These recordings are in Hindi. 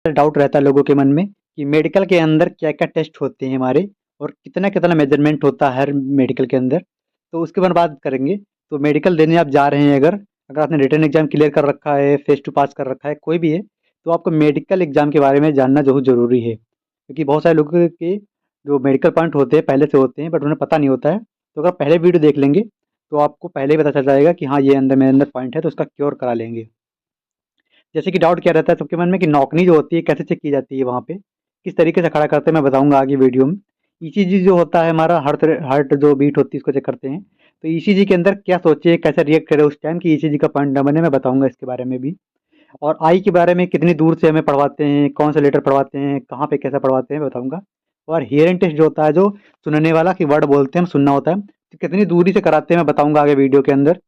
डाउट रहता है लोगों के मन में कि मेडिकल के अंदर क्या-क्या टेस्ट होते हैं हमारे और कितना-कितना मेज़रमेंट होता है हर मेडिकल के अंदर। तो उसके बारे में बात करेंगे। तो मेडिकल देने आप जा रहे हैं अगर आपने रिटन एग्ज़ाम क्लियर कर रखा है, फेज़ 2 पास कर रखा है, कोई भी है, तो आपको मेडिकल एग्ज़ाम के बारे में जानना बहुत ज़रूरी है। क्योंकि बहुत सारे लोगों के जो मेडिकल पॉइंट होते हैं पहले से होते हैं बट उन्हें पता नहीं होता है। तो अगर पहले वीडियो देख लेंगे, तो आपको पहले ही पता चल जाएगा कि हाँ, ये अंदर मेरे अंदर पॉइंट है तो उसका क्योर करा लेंगे। जैसे कि डाउट क्या रहता है सबके मन में कि नौकनी जो होती है कैसे चेक की जाती है वहाँ पे? किस तरीके से खड़ा करते हैं मैं बताऊँगा आगे वीडियो में। ईसीजी जो होता है हमारा हार्ट जो बीट होती है इसको चेक करते हैं। तो ईसीजी के अंदर क्या सोचे, कैसे रिएक्ट करे उस टाइम कि ईसीजी का पॉइंट ना बने, मैं बताऊँगा इसके बारे में भी। और आई के बारे में कितनी दूर से हमें पढ़वाते हैं, कौन से लेटर पढ़वाते हैं, कहाँ पे कैसे पढ़वाते हैं बताऊँगा। और हियरिंग टेस्ट जो होता है जो सुनने वाला की वर्ड बोलते हैं हम सुनना होता है, तो कितनी दूरी से कराते हैं मैं बताऊँगा आगे वीडियो के अंदर।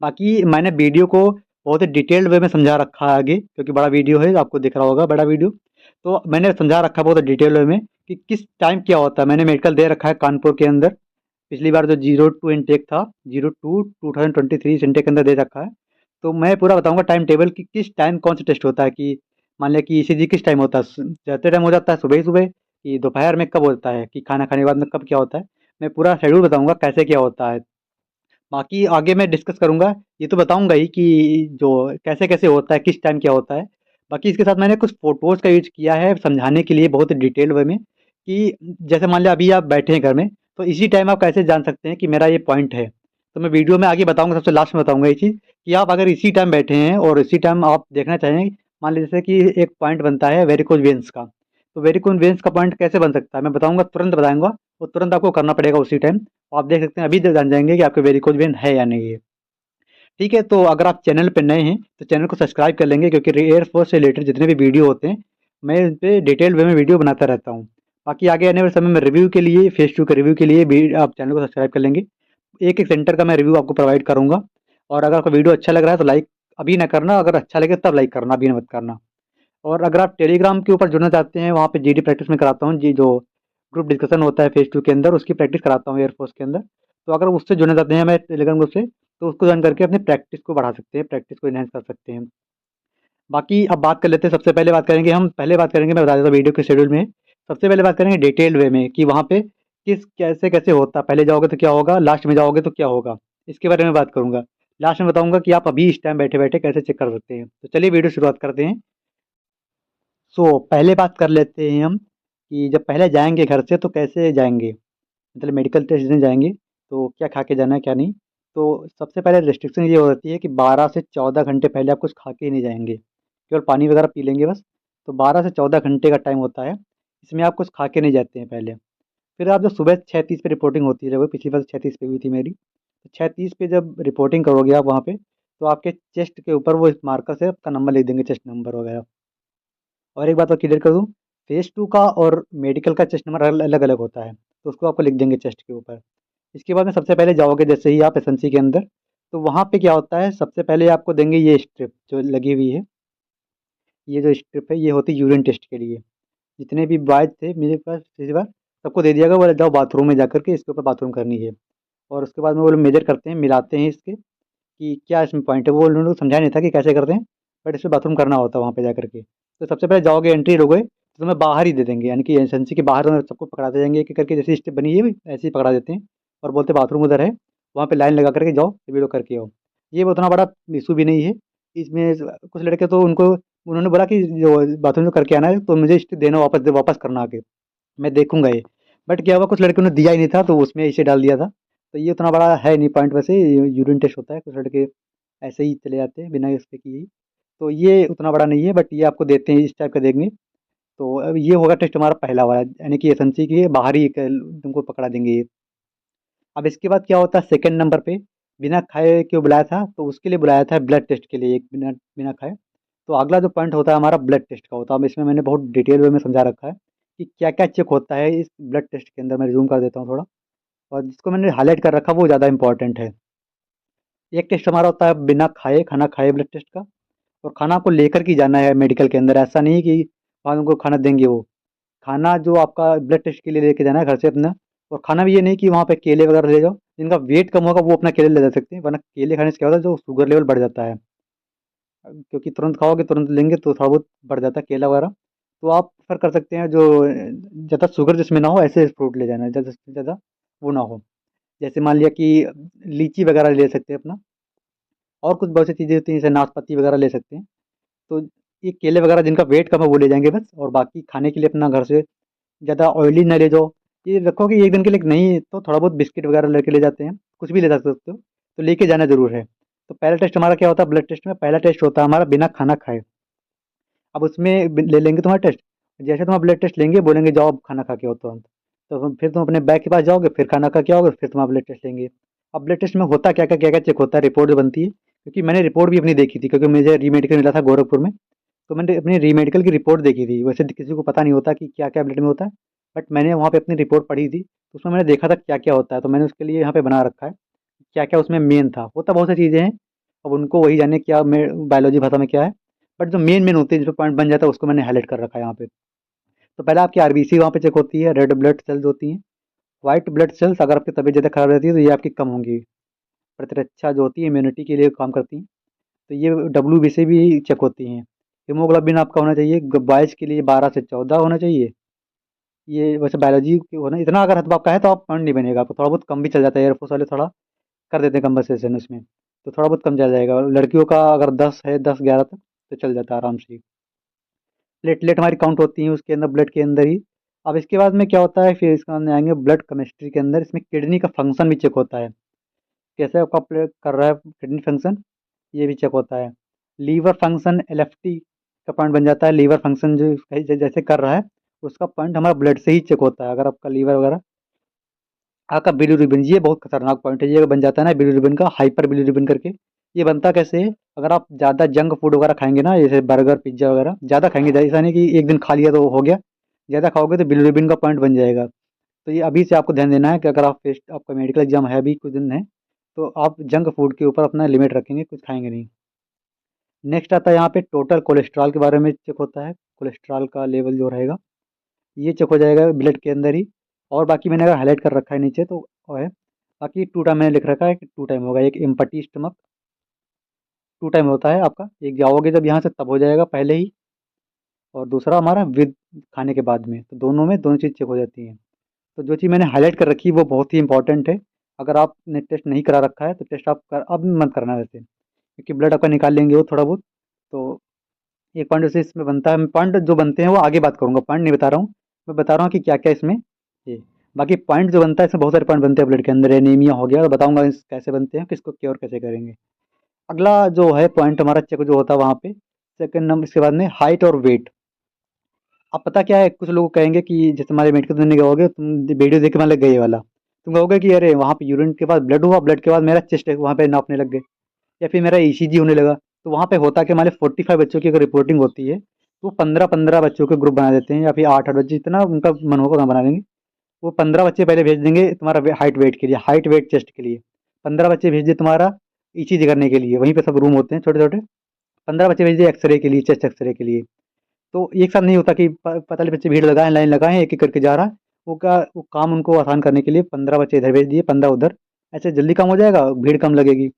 बाकी मैंने वीडियो को बहुत ही डिटेल्ड वे में समझा रखा है आगे क्योंकि बड़ा वीडियो है आपको दिख रहा होगा बड़ा वीडियो। तो मैंने समझा रखा है बहुत डिटेल वे में कि किस टाइम क्या होता है। मैंने मेडिकल दे रखा है कानपुर के अंदर। पिछली बार जो 02 इनटेक था 02 2023 इस इनटेक के अंदर दे रखा है। तो मैं पूरा बताऊँगा टाइम टेबल कि किस टाइम कौन सा टेस्ट होता है कि मान लिया कि ईसीजी किस टाइम होता है। जाते टाइम हो जाता है सुबह ही सुबह कि दोपहर में कब होता है कि खाना खाने के बाद में कब क्या होता है। मैं पूरा शेड्यूल बताऊँगा कैसे क्या होता है। बाकी आगे मैं डिस्कस करूँगा, ये तो बताऊँगा ही कि जो कैसे-कैसे होता है, किस टाइम क्या होता है। बाकी इसके साथ मैंने कुछ फ़ोटोज़ का यूज़ किया है समझाने के लिए बहुत डिटेल वे में कि जैसे मान लिया अभी आप बैठे हैं घर में, तो इसी टाइम आप कैसे जान सकते हैं कि मेरा ये पॉइंट है। तो मैं वीडियो में आगे बताऊँगा, सबसे लास्ट में बताऊँगा ये चीज़ कि आप अगर इसी टाइम बैठे हैं और इसी टाइम आप देखना चाहें, मान लीजिए जैसे कि एक पॉइंट बनता है वेरिकोज़ वेन्स का, तो वेरिकोज़ वेन्स का पॉइंट कैसे बन सकता है, मैं बताऊँगा, तुरंत बताऊँगा, वो तुरंत आपको करना पड़ेगा उसी टाइम। आप देख सकते हैं अभी जान जाएँगे कि आपके वेरिकोज़ वेन है या नहीं है। ठीक है, तो अगर आप चैनल पे नए हैं, तो चैनल को सब्सक्राइब कर लेंगे क्योंकि एयरफोर्स से रिलेटेड जितने भी वीडियो होते हैं, मैं इन पे डिटेल्ड वे में वीडियो बनाता रहता हूँ। बाकी आगे आने वाले समय में रिव्यू के लिए, फेज़ 2 के रिव्यू के लिए भी आप चैनल को सब्सक्राइब कर लेंगे। एक-एक सेंटर का मैं रिव्यू आपको प्रोवाइड करूँगा और अगर आपको वीडियो अच्छा लग रहा है तो लाइक अभी ना करना, अगर अच्छा लगे तब लाइक करना, अभी मत करना। और अगर आप टेलीग्राम के ऊपर जुड़ना चाहते हैं, वहाँ पे जीडी प्रैक्टिस में कराता हूँ, जी जो ग्रुप डिस्कशन होता है फेज़ 2 के अंदर, उसकी प्रैक्टिस कराता हूँ एयरफोर्स के अंदर। तो अगर उससे जुड़ना चाहते हैं मैं टेलीग्राम ग्रुप से, तो उसको जॉइन करके अपनी प्रैक्टिस को बढ़ा सकते हैं, प्रैक्टिस को एनहांस कर सकते हैं। बाकी अब बात कर लेते हैं, सबसे पहले बात करेंगे हम, पहले बात करेंगे मैं बता देता हूँ वीडियो के शेड्यूल में। सबसे पहले बात करेंगे डिटेल्ड वे में कि वहाँ पे किस कैसे-कैसे होता है, पहले जाओगे तो क्या होगा, लास्ट में जाओगे तो क्या होगा, इसके बारे में बात करूँगा। लास्ट में बताऊँगा कि आप अभी इस टाइम बैठे-बैठे कैसे चेक कर सकते हैं। तो चलिए वीडियो शुरुआत करते हैं। पहले बात कर लेते हैं हम कि जब पहले जाएँगे घर से तो कैसे जाएँगे? मतलब मेडिकल टेस्ट देने जाएँगे, तो क्या खा के जाना है, क्या नहीं। तो सबसे पहले रिस्ट्रिक्शन ये होती है कि 12 से 14 घंटे पहले आप कुछ खा के ही नहीं जाएँगे, केवल पानी वगैरह पी लेंगे बस। तो 12 से 14 घंटे का टाइम होता है, इसमें आप कुछ खा के नहीं जाते हैं पहले। फिर आप जब सुबह 6:30 पे रिपोर्टिंग होती है, जब पिछली बार 6:30 पे हुई थी मेरी, तो 6:30 पे जब रिपोर्टिंग करोगे आप वहाँ पे, तो आपके चेस्ट के ऊपर वो मार्कर से आपका नंबर लिख देंगे, चेस्ट नंबर वगैरह। और एक बात और क्लियर कर दूँ, फेज़ 2 का और मेडिकल का चेस्ट नंबर अलग-अलग होता है, तो उसको आपको लिख देंगे चेस्ट के ऊपर। इसके बाद में सबसे पहले जाओगे जैसे ही आप एसएमसी के अंदर, तो वहाँ पे क्या होता है, सबसे पहले आपको देंगे ये स्ट्रिप जो लगी हुई है, ये जो स्ट्रिप है ये होती है यूरिन टेस्ट के लिए। जितने भी बॉयज़ थे मेरे पास पिछली बार, सबको दे दिया गया, बोला जाओ बाथरूम में जाकर के इसके ऊपर बाथरूम करनी है। और उसके बाद में वो लोग मेजर करते हैं, मिलाते हैं इसके कि क्या इसमें पॉइंट है, वो उन्होंने लोग समझाया नहीं था कि कैसे करते हैं, बट इसमें बाथरूम करना होता है वहाँ पे जाकर के। तो सबसे पहले जाओगे एंट्री लोगे, तो तुम्हें बाहर ही दे देंगे, यानी कि एजेंसी के बाहर तुम्हें सबको पकड़ाते जाएँगे एक-एक करके, जैसे स्टेप बनी है ऐसे ही पकड़ा देते हैं और बोलते हैं बाथरूम उधर है, वहाँ पे लाइन लगा करके जाओ, सभी लोग करके आओ। ये उतना बड़ा इश्यू भी नहीं है, इसमें कुछ लड़के तो उनको उन्होंने बोला कि जो बाथरूम जो करके आना है तो मुझे स्टेप देना, वापस करना आके, मैं देखूँगा ये। बट क्या हुआ, कुछ लड़कियों ने दिया ही नहीं था तो उसमें इसे डाल दिया था। तो ये उतना बड़ा है नहीं पॉइंट, वैसे यूरिन टेस्ट होता है, कुछ लड़के ऐसे ही चले जाते हैं बिना इसके किए ही। तो ये उतना बड़ा नहीं है, बट ये आपको देते हैं, इस टाइप का देंगे। तो अब ये होगा टेस्ट हमारा पहला वाला, यानी कि एसएमसी के बाहर ही तुमको पकड़ा देंगे ये। अब इसके बाद क्या होता है सेकंड नंबर पे, बिना खाए क्यों बुलाया था, तो उसके लिए बुलाया था ब्लड टेस्ट के लिए, एक बिना बिना खाए। तो अगला जो पॉइंट होता है हमारा ब्लड टेस्ट का होता है। अब इसमें मैंने बहुत डिटेल वे में समझा रखा है कि क्या-क्या चेक होता है इस ब्लड टेस्ट के अंदर। मैं ज़ूम कर देता हूँ थोड़ा, और जिसको मैंने हाइलाइट कर रखा है वो ज़्यादा इम्पोर्टेंट है। एक टेस्ट हमारा होता है बिना खाए, खाना खाए ब्लड टेस्ट का, और खाना आपको लेकर के ही जाना है मेडिकल के अंदर, ऐसा नहीं है कि वहाँ तुमको खाना देंगे वो। खाना जो आपका ब्लड टेस्ट के लिए लेके जाना है घर से अपना, और खाना भी ये नहीं कि वहाँ पे केले वगैरह ले जाओ, जिनका वेट कम होगा वो अपना केले ले जा सकते हैं, वरना केले खाने से क्या होता है जो शुगर लेवल बढ़ जाता है। क्योंकि तुरंत खाओगे तुरंत लेंगे तो थोड़ा बहुत बढ़ जाता है केला वगैरह। तो आप प्रेफ़र कर सकते हैं जो ज़्यादा शुगर जिसमें ना हो ऐसे फ्रूट ले जाना, ज़्यादा से ज़्यादा वो ना हो। जैसे मान लिया कि लीची वगैरह ले सकते हैं अपना, और कुछ बहुत सी चीज़ें होती हैं जैसे नाशपाती वगैरह ले सकते हैं। तो ये केले वगैरह जिनका वेट कम है वो ले जाएँगे बस, और बाकी खाने के लिए अपना घर से ज़्यादा ऑयली ना ले जाओ। ये रखो कि 1 दिन के लिए नहीं तो थोड़ा बहुत बिस्किट वगैरह लेके ले जाते हैं, कुछ भी ले जा सकते हो, तो लेके जाना ज़रूर है। तो पहला टेस्ट हमारा क्या होता है ब्लड टेस्ट में, पहला टेस्ट होता है हमारा बिना खाना खाए। अब उसमें ले लेंगे तुम्हारा टेस्ट, जैसे तुम्हारा ब्लड टेस्ट लेंगे बोलेंगे जाओ अब खाना खा के आओ तुरंत। तो फिर तुम अपने बैग के पास जाओगे, फिर खाना खा के आओगे, फिर तुम्हारा ब्लड टेस्ट लेंगे। अब ब्लड टेस्ट में होता क्या क्या चेक होता है, रिपोर्ट जो बनती है, क्योंकि मैंने रिपोर्ट भी अपनी देखी थी क्योंकि मुझे री मेडिकल मिला था गोरखपुर में। तो मैंने अपनी री मेडिकल की रिपोर्ट देखी थी, वैसे तो किसी को पता नहीं होता कि क्या क्या ब्लड में होता है, बट मैंने वहाँ पे अपनी रिपोर्ट पढ़ी थी, तो उसमें मैंने देखा था क्या क्या होता है, तो मैंने उसके लिए यहाँ पे बना रखा है क्या क्या उसमें मेन था। होता बहुत सी चीज़ें हैं, अब उनको वही जाने क्या बायोलॉजी भाषा में क्या है, बट जो मेन होते हैं जिस पे पॉइंट बन जाता है उसको मैंने हाईलाइट कर रखा है यहाँ पे। तो पहले आपकी आरबीसी वहाँ पे चेक होती है, रेड ब्लड सेल्स होती हैं, व्हाइट ब्लड सेल्स अगर आपकी तबीयत ज़्यादा खराब रहती है तो ये आपकी कम होंगी, प्रतिरक्षा जो होती है इम्यूनिटी के लिए काम करती हैं। तो ये डब्ल्यूबीसी भी चेक होती हैं। हीमोग्लोबिन आपका होना चाहिए बॉयज़ के लिए 12 से 14 होना चाहिए। ये वैसे बायोलॉजी होना इतना अगर हद आपका है तो आप पॉइंट नहीं बनेगा, आपको थोड़ा बहुत कम भी चल जाता है, एयरफोर्स वाले थोड़ा कर देते हैं कंपनसेशन उसमें, तो थोड़ा बहुत कम चल जाएगा। लड़कियों का अगर 10 है 10-11 तक तो चल जाता है आराम से। प्लेटलेट हमारी काउंट होती हैं उसके अंदर ब्लड के अंदर ही। अब इसके बाद में क्या होता है, फिर इसके बाद में आएंगे ब्लड केमिस्ट्री के अंदर, इसमें किडनी का फंक्शन भी चेक होता है, कैसे आपका प्ले कर रहा है किडनी फंक्शन, ये भी चेक होता है। लीवर फंक्शन एलएफटी का पॉइंट बन जाता है, लीवर फंक्शन जो जैसे कर रहा है उसका पॉइंट हमारा ब्लड से ही चेक होता है। अगर आपका लीवर वगैरह आपका बिलीरुबिन, ये बहुत खतरनाक पॉइंट है, ये बन जाता है ना बिलीरुबिन का, हाइपर बिलीरुबिन करके। ये बनता कैसे है, अगर आप ज़्यादा जंक फूड वगैरह खाएंगे ना, जैसे बर्गर पिज्ज़ा वगैरह ज़्यादा खाएंगे, ऐसा नहीं कि एक दिन खा लिया तो हो गया, ज़्यादा खाओगे तो बिलीरुबिन का पॉइंट बन जाएगा। तो ये अभी से आपको ध्यान देना है कि अगर आप टेस्ट आपका मेडिकल एग्जाम है अभी कुछ दिन है, तो आप जंक फूड के ऊपर अपना लिमिट रखेंगे, कुछ खाएंगे नहीं। नेक्स्ट आता है यहाँ पे टोटल कोलेस्ट्रॉल के बारे में चेक होता है, कोलेस्ट्रॉल का लेवल जो रहेगा ये चेक हो जाएगा ब्लड के अंदर ही। और बाकी मैंने अगर हाईलाइट कर रखा है नीचे तो वो है, बाकी 2 टाइम मैंने लिख रखा है कि 2 टाइम होगा, एक एम्पटी स्टमक 2 टाइम होता है आपका, एक जाओगे जब यहाँ से तब हो जाएगा पहले ही, और दूसरा हमारा विद खाने के बाद में, तो दोनों में दोनों चीज़ चेक हो जाती हैं। तो जो चीज़ मैंने हाईलाइट कर रखी है वो बहुत ही इंपॉर्टेंट है, अगर आपने टेस्ट नहीं करा रखा है तो टेस्ट आप कर अब मत करना वैसे, क्योंकि ब्लड आपका निकाल लेंगे वो थोड़ा बहुत। तो एक पॉइंट जैसे इसमें बनता है, मैं पॉइंट जो बनते हैं वो आगे बात करूँगा, पॉइंट नहीं बता रहा हूँ, मैं बता रहा हूँ कि क्या क्या इसमें ये, बाकी पॉइंट जो बनता है इसमें बहुत सारे पॉइंट बनते हैं ब्लड के अंदर, एनीमिया हो गया, तो बताऊंगा इस कैसे बनते हैं, किसको क्योर कैसे करेंगे। अगला जो है पॉइंट हमारा चेक जो होता है वहाँ पे, सेकंड नंबर इसके बाद में हाइट और वेट। अब पता क्या है, कुछ लोग कहेंगे कि जैसे हमारे मेडिकल देने गए तुम वीडियो देख के मान लग गए ये वाला, तुम कहोगे कि अरे वहाँ पे यूरिन के बाद ब्लड हुआ, ब्लड के बाद मेरा चेस्ट वहाँ पे नापने लग गए, या फिर मेरा ईसीजी होने लगा। तो वहाँ पे होता कि हमारे 45 बच्चों की अगर रिपोर्टिंग होती है तो 15-15 बच्चों के ग्रुप बना देते हैं, या फिर 8-8 बच्चे जितना उनका मन होगा उतना बना देंगे। वो 15 बच्चे पहले भेज देंगे तुम्हारा हाइट वेट के लिए, हाइट वेट चेस्ट के लिए। 15 बच्चे भेज दिए तुम्हारा ईसीजी करने के लिए, वहीं पे सब रूम होते हैं छोटे छोटे। 15 बच्चे भेज दिए एक्सरे के लिए, चेस्ट एक्सरे के लिए। तो एक साथ नहीं होता कि पता बच्चे भीड़ लगाएं लाइन लगाएं एक एक करके जा रहा है, वो काम उनको आसान करने के लिए 15 बच्चे इधर भेज दिए 15 उधर, ऐसे जल्दी काम हो जाएगा, भीड़ कम लगेगी।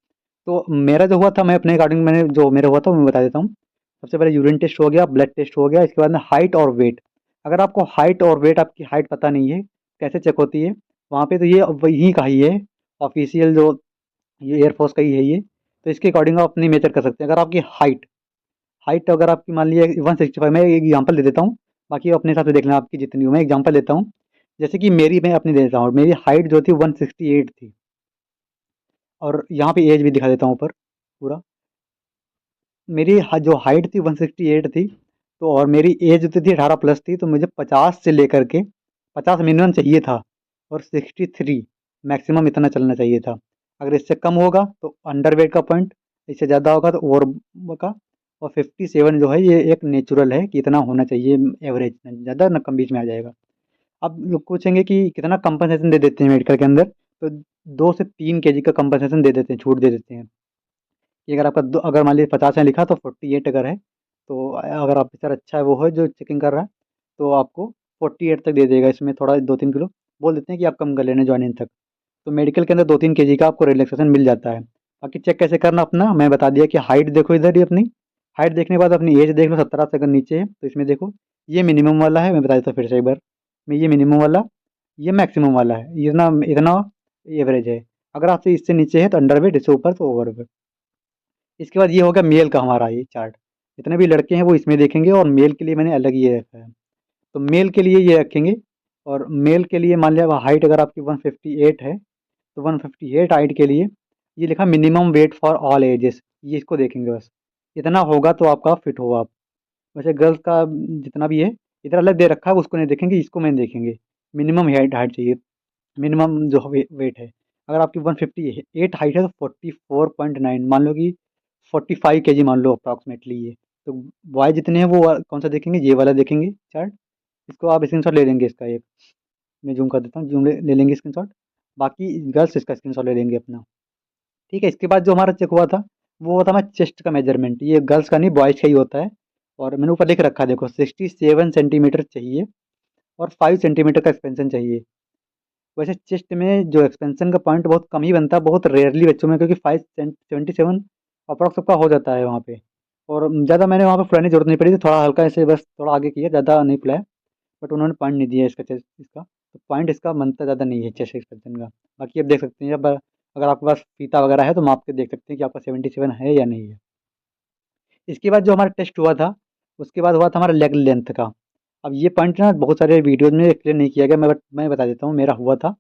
तो मेरा जो हुआ था, मैं अपने अकॉर्डिंग मैंने जो मेरा हुआ था वो मैं बता देता हूँ। सबसे पहले यूरिन टेस्ट हो गया, ब्लड टेस्ट हो गया, इसके बाद में हाइट और वेट। अगर आपको हाइट और वेट आपकी हाइट पता नहीं है कैसे चेक होती है वहाँ पे, तो ये वही का ही है, ऑफिशियल जो ये एयरफोर्स का ही है ये। तो इसके अकॉर्डिंग आप अपनी मेजर कर सकते हैं। अगर आपकी हाइट हाइट अगर आपकी मान लीजिए 165, मैं एक एग्जांपल दे देता हूँ, बाकी अपने हिसाब से देख लेना आपकी जितनी हो, मैं एग्जांपल देता हूँ। जैसे कि मेरी मैं अपनी दे देता हूँ, मेरी हाइट जो थी 168 थी, और यहाँ पे एज भी दिखा देता हूँ ऊपर पूरा। मेरी जो हाइट थी 168 थी, तो और मेरी एज जो थी 18 प्लस थी, तो मुझे 50 से लेकर के 50 मिनिमम चाहिए था, और 63 मैक्सिमम इतना चलना चाहिए था। अगर इससे कम होगा तो अंडर वेट का पॉइंट, इससे ज़्यादा होगा तो ओवर का। और 57 जो है ये एक नेचुरल है कि इतना होना चाहिए एवरेज, ना ज़्यादा ना कम, बीच में आ जाएगा। अब लोग पूछेंगे कि कितना कंपनसेशन दे देते हैं मेडिकल के अंदर, तो 2 से 3 केजी का कंपनसेशन दे देते हैं, छूट दे देते हैं। कि अगर आपका अगर मान लीजिए 50 है लिखा तो 48 अगर है, तो अगर ऑफिसर अच्छा है वो है जो चेकिंग कर रहा है, तो आपको 48 तक दे देगा, इसमें थोड़ा 2-3 किलो बोल देते हैं कि आप कम कर लेना ज्वाइनिंग तक। तो मेडिकल के अंदर 2-3 केजी का आपको रिलैक्सेशन मिल जाता है। बाकी चेक कैसे करना अपना मैं बता दिया कि हाइट देखो इधर ही अपनी, हाइट देखने के बाद अपनी एज देख लो, 17 से अगर नीचे है तो इसमें देखो ये मिनिमम वाला है, मैं बता देता हूँ फिर से एक बार। मैं ये मिनिमम वाला, ये मैक्सिमम वाला है, ये इतना इतना एवरेज है। अगर आपसे इससे नीचे है तो अंडरवेट, इससे ऊपर तो ओवरवेट। इसके बाद ये हो गया मेल का हमारा ये चार्ट। जितने भी लड़के हैं वो इसमें देखेंगे, और मेल के लिए मैंने अलग ये रखा है। तो मेल के लिए ये रखेंगे, और मेल के लिए मान लिया हाइट अगर आपकी 158 है, तो 158 हाइट के लिए ये लिखा minimum weight for all ages, ये इसको देखेंगे बस। इतना होगा तो आपका फिट होगा आप। वैसे गर्ल्स का जितना भी है इधर अलग दे रखा है, उसको नहीं देखेंगे, इसको मैंने देखेंगे। मिनिमम हाइट हाइट चाहिए, मिनिमम जो वेट है। अगर आपकी 158 हाइट है तो 44.9 मान लो कि 45 केजी मान लो अप्रॉक्सीमेटली ये। तो बॉय जितने हैं वो कौन सा देखेंगे, ये वाला देखेंगे चार्ट। इसको आप स्क्रीनशॉट ले लेंगे इसका एक, मैं जूम कर देता हूँ, जूम ले लेंगे स्क्रीनशॉट। बाकी गर्ल्स इसका स्क्रीनशॉट ले लेंगे अपना। ठीक है, इसके बाद जो हमारा चेक हुआ था वो हुआ था हमारा चेस्ट का मेजरमेंट। ये गर्ल्स का नहीं, बॉयज़ का ही होता है। और मैंने ऊपर लिख रखा है देखो, 67 सेंटीमीटर चाहिए, और 5 सेंटीमीटर का एक्सपेंशन चाहिए। वैसे चेस्ट में जो एक्सपेंशन का पॉइंट बहुत कम ही बनता है, बहुत रेयरली बच्चों में, क्योंकि 577 अप्रॉक्स सबका हो जाता है वहाँ पे। और ज़्यादा मैंने वहाँ पे फुलाने की ज़रूरत नहीं पड़ी थी, थोड़ा हल्का ऐसे बस थोड़ा आगे किया, ज़्यादा नहीं फुलाया। बट उन्होंने पॉइंट नहीं दिया इसका, चेस्ट इसका तो पॉइंट इसका बनता ज़्यादा नहीं है चेस्ट एक्सपेंशन का। बाकी आप देख सकते हैं, जब अगर आपके पास फीता वगैरह है तो माप के देख सकते हैं कि आपका 77 है या नहीं है। इसके बाद जो हमारा टेस्ट हुआ था, उसके बाद हुआ था हमारा लेग लेंथ का। अब ये पॉइंट ना बहुत सारे वीडियोज़ में एक्सप्लेन नहीं किया गया, बट मैं बता देता हूँ, मेरा हुआ था।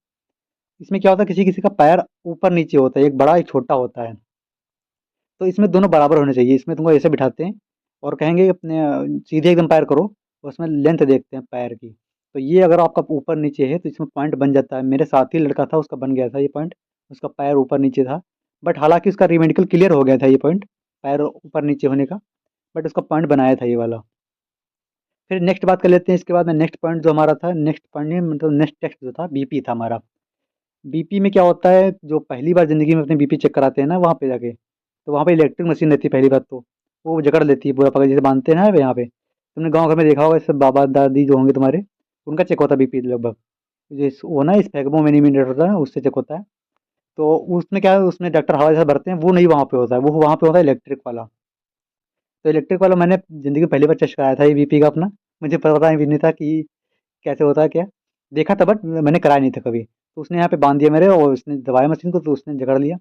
इसमें क्या होता है, किसी-किसी का पैर ऊपर-नीचे होता है, एक बड़ा एक छोटा होता है। तो इसमें दोनों बराबर होने चाहिए। इसमें तुमको ऐसे बिठाते हैं और कहेंगे अपने सीधे एकदम पैर करो, उसमें लेंथ देखते हैं पैर की। तो ये अगर आपका ऊपर-नीचे है तो इसमें पॉइंट बन जाता है। मेरे साथ ही लड़का था, उसका बन गया था ये पॉइंट, उसका पैर ऊपर-नीचे था। बट हालाँकि उसका री-मेडिकल क्लियर हो गया था ये पॉइंट, पैर ऊपर-नीचे होने का, बट उसका पॉइंट बनाया था ये वाला। फिर नेक्स्ट बात कर लेते हैं, इसके बाद में नेक्स्ट पॉइंट जो हमारा था, नेक्स्ट पॉइंट नहीं मतलब नेक्स्ट टेस्ट जो था, बीपी था हमारा। बीपी में क्या होता है, जो पहली बार ज़िंदगी में अपने बीपी चेक कराते हैं ना वहाँ पे जाके, तो वहाँ पे इलेक्ट्रिक मशीन रहती है पहली बात तो, वो जकड़ लेती है पूरा पकड़, जैसे बांधते हैं ना यहाँ पे। तुमने गाँव घर में देखा होगा, ऐसे बाबा दादी जो होंगे तुम्हारे, उनका चेक होता है बीपी लगभग। जिस वो ना स्पेगमोमिलीमीटर होता है ना, उससे चेक होता है। तो उसमें क्या है, उसमें डॉक्टर हवा जैसा भरते हैं, वो नहीं वहाँ पे होता है, वो वहाँ पे होता है इलेक्ट्रिक वाला। तो इलेक्ट्रिक वाला मैंने ज़िंदगी में पहली बार टेस्ट कराया था ये बीपी का अपना। मुझे पता भी नहीं था कि कैसे होता है क्या? देखा था बट मैंने कराया नहीं था कभी। तो उसने यहाँ पे बाँध दिया मेरे, और उसने दबाया मशीन को, तो उसने जकड़ लिया।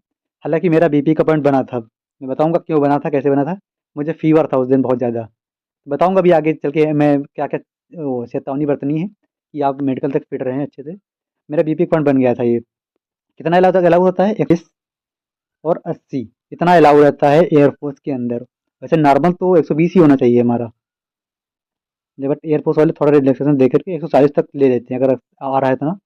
हालाँकि मेरा बीपी का पॉइंट बना था। मैं बताऊँगा क्यों बना था, कैसे बना था? मुझे फ़ीवर था उस दिन बहुत ज़्यादा। बताऊँगा अभी आगे चल के मैं क्या-क्या वो चेतावनी बरतनी है कि आप मेडिकल तक फिट रहें अच्छे से। मेरा बीपी पॉइंट बन गया था ये। कितना अलाउ होता है? 21 और 80 इतना अलाउ रहता है एयर फ़ोर्स के अंदर। वैसे नॉर्मल तो 120 ही होना चाहिए हमारा। बट एयरफोर्स वाले थोड़ा रिलैक्सेशन दे करके 140 तक ले लेते हैं, अगर आ रहा है तो ना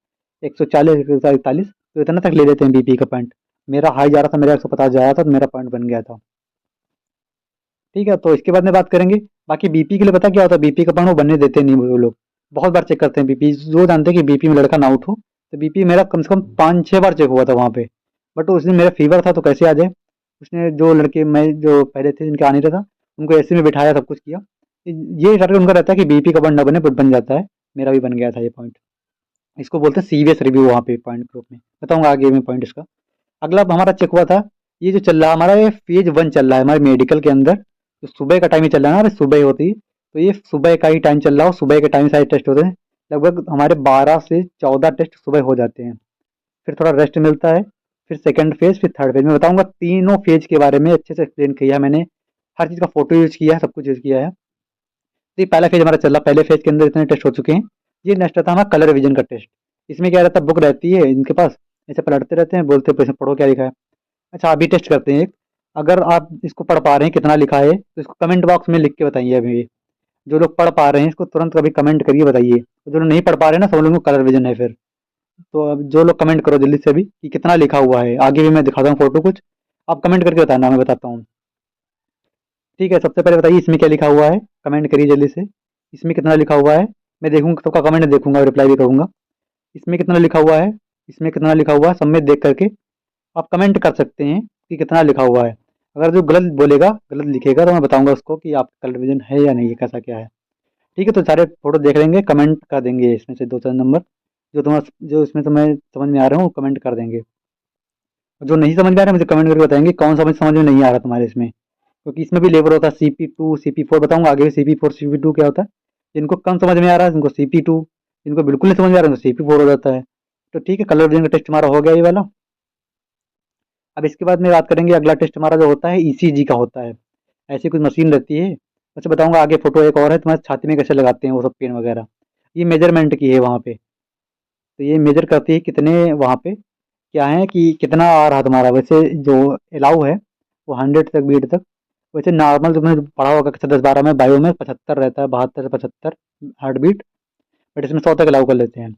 140 141 तो इतना तक ले लेते हैं बीपी का पॉइंट। मेरा हाई जा रहा था, मेरा 150 जा रहा था, तो मेरा पॉइंट बन गया था। ठीक है, तो इसके बाद में बात करेंगे। बाकी बीपी के लिए पता क्या होता है, बीपी का पॉइंट वो बनने देते नहीं वो लोग। बहुत बार चेक करते हैं बीपी, जो जानते हैं कि बीपी में लड़का ना उठो। तो बीपी मेरा कम से कम 5-6 बार चेक हुआ था वहाँ पे। बट उस दिन मेरा फीवर था तो कैसे आ जाए। उसने जो लड़के मैं जो पहले थे जिनके आने था, उनको ऐसे में बिठाया, सब कुछ किया। ये टारगेट उनका रहता है कि बीपी का पॉइंट ना बने, बट बन जाता है। मेरा भी बन गया था ये पॉइंट। इसको बोलते हैं सीवियस रिव्यू वहाँ पे पॉइंट ग्रुप में, बताऊंगा आगे में पॉइंट इसका। अगला हमारा चेक हुआ था, ये जो चल रहा है हमारा, ये फेज 1 चल रहा है हमारे मेडिकल के अंदर। तो सुबह का टाइम ही चल रहा है ना, सुबह होती, तो ये सुबह का ही टाइम चल रहा हो, सुबह के टाइम सारे टेस्ट होते हैं। लगभग हमारे 12 से 14 टेस्ट सुबह हो जाते हैं। फिर थोड़ा रेस्ट मिलता है, फिर सेकंड फेज, फिर थर्ड फेज। मैं बताऊंगा तीनों फेज के बारे में अच्छे से एक्सप्लेन किया है मैंने, हर चीज़ का फोटो यूज किया है, सब कुछ यूज किया है। तो ये पहला फेज हमारा चल रहा है, पहले फेज के अंदर इतने टेस्ट हो चुके हैं। ये नेक्स्ट रहता है हमारा कलर विजन का टेस्ट। इसमें क्या रहता है, बुक रहती है इनके पास, ऐसे पलटते रहते हैं, बोलते हैं पढ़ो क्या लिखा है। अच्छा अभी टेस्ट करते हैं एक, अगर आप इसको पढ़ पा रहे हैं कितना लिखा है तो इसको कमेंट बॉक्स में लिख के बताइए अभी। जो लोग पढ़ पा रहे हैं इसको तुरंत कभी कमेंट करिए, बताइए। तो जो लोग नहीं पढ़ पा रहे हैं ना, सब लोगों को कलर विजन है फिर। तो अब जो लोग कमेंट करो जल्दी से अभी कि कितना लिखा हुआ है, आगे भी मैं दिखाता हूँ फोटो कुछ, आप कमेंट करके बताना, मैं बताता हूँ। ठीक है, सबसे पहले बताइए इसमें क्या लिखा हुआ है, कमेंट करिए जल्दी से। इसमें कितना लिखा हुआ है, मैं देखूंगा सबका कमेंट देखूंगा, रिप्लाई भी करूंगा। इसमें कितना लिखा हुआ है, इसमें कितना लिखा हुआ है, सब में देख करके आप कमेंट कर सकते हैं कि कितना लिखा हुआ है। अगर जो गलत बोलेगा, गलत लिखेगा, तो मैं बताऊंगा उसको कि आपका कलर विजन है या नहीं है, कैसा क्या है। ठीक है, तो सारे फोटो देख लेंगे, कमेंट कर देंगे इसमें से 2-4 नंबर, जो इसमें तुम्हें समझ में आ रहे हो कमेंट कर देंगे। जो नहीं समझ में आ रहा है मुझे कमेंट करके बताएंगे कौन सा मुझे समझ में नहीं आ रहा तुम्हारे इसमें। क्योंकि इसमें भी लेवल होता है CP2 CP4, बताऊंगा आगे CP4 CP2 क्या होता है। जिनको कम समझ में आ रहा है उनको CP2, जिनको बिल्कुल नहीं समझ में आ रहा है उनको CP4 हो जाता है। तो ठीक है, कलर विजन का टेस्ट हमारा हो गया ये वाला। अब इसके बाद में बात करेंगे, अगला टेस्ट हमारा जो होता है ECG का होता है। ऐसी कुछ मशीन रहती है, वैसे बताऊंगा आगे, फोटो एक और है तुम्हारे छाती में कैसे लगाते हैं वो सब पेन वगैरह। ये मेजरमेंट की है वहाँ पे। तो ये मेजर करती है कितने वहाँ पे क्या है कि कितना आ रहा तुम्हारा। वैसे जो अलाउ है वो 100 तक बीट तक। वैसे नॉर्मल तुमने पढ़ा होगा कि 10-12 में बायो में 75 रहता है, 72 से 75 हार्ट बीट। बट इसमें 100 तक अलाउ कर लेते हैं।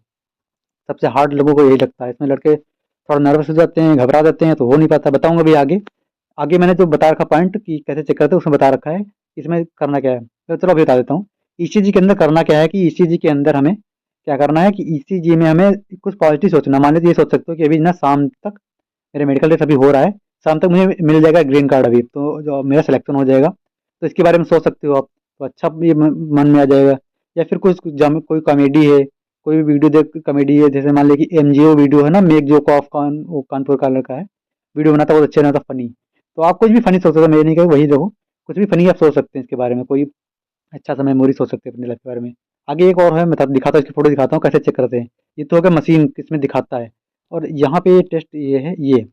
सबसे हार्ड लोगों को यही लगता है, इसमें लड़के थोड़ा नर्वस हो जाते हैं, घबरा जाते हैं, तो हो नहीं पाता। बताऊंगा भी आगे। आगे मैंने जो बता रखा पॉइंट कि कैसे चेक करते हैं उसमें बता रखा है, इसमें करना क्या है। तो चलो अभी बता देता हूँ। ईसीजी के अंदर करना क्या है कि ईसीजी के अंदर हमें क्या करना है कि ईसीजी में हमें कुछ पॉजिटिव सोचना। मान लीजिए ये सोच सकते हो कि अभी ना शाम तक मेरे मेडिकल टेस्ट अभी हो रहा है, शाम तक मुझे मिल जाएगा ग्रीन कार्ड, अभी तो जो मेरा सिलेक्शन हो जाएगा। तो इसके बारे में सोच सकते हो आप, तो अच्छा ये मन में आ जाएगा। या फिर कुछ कोई कॉमेडी है, कोई भी वीडियो देख कॉमेडी है, जैसे मान लीजिए कि एमजीओ वीडियो है ना, मेक जोक ऑफ कान, वो कानपुर का लड़का है, वीडियो बनाता है बहुत अच्छा बनाता फनी। तो आप कुछ भी फनी सोच सकते हो, मैं नहीं कहूँ वही देखो, कुछ भी फनी आप सोच सकते हैं इसके बारे में, कोई अच्छा सा मेमोरी सोच सकते हैं अपनी लाइफ के बारे में। आगे एक और है, मैं दिखाता हूँ, इसकी फोटो दिखाता हूँ कैसे चेक करते हैं। ये तो हो गया मशीन, इसमें दिखाता है। और यहाँ पे टेस्ट ये है, ये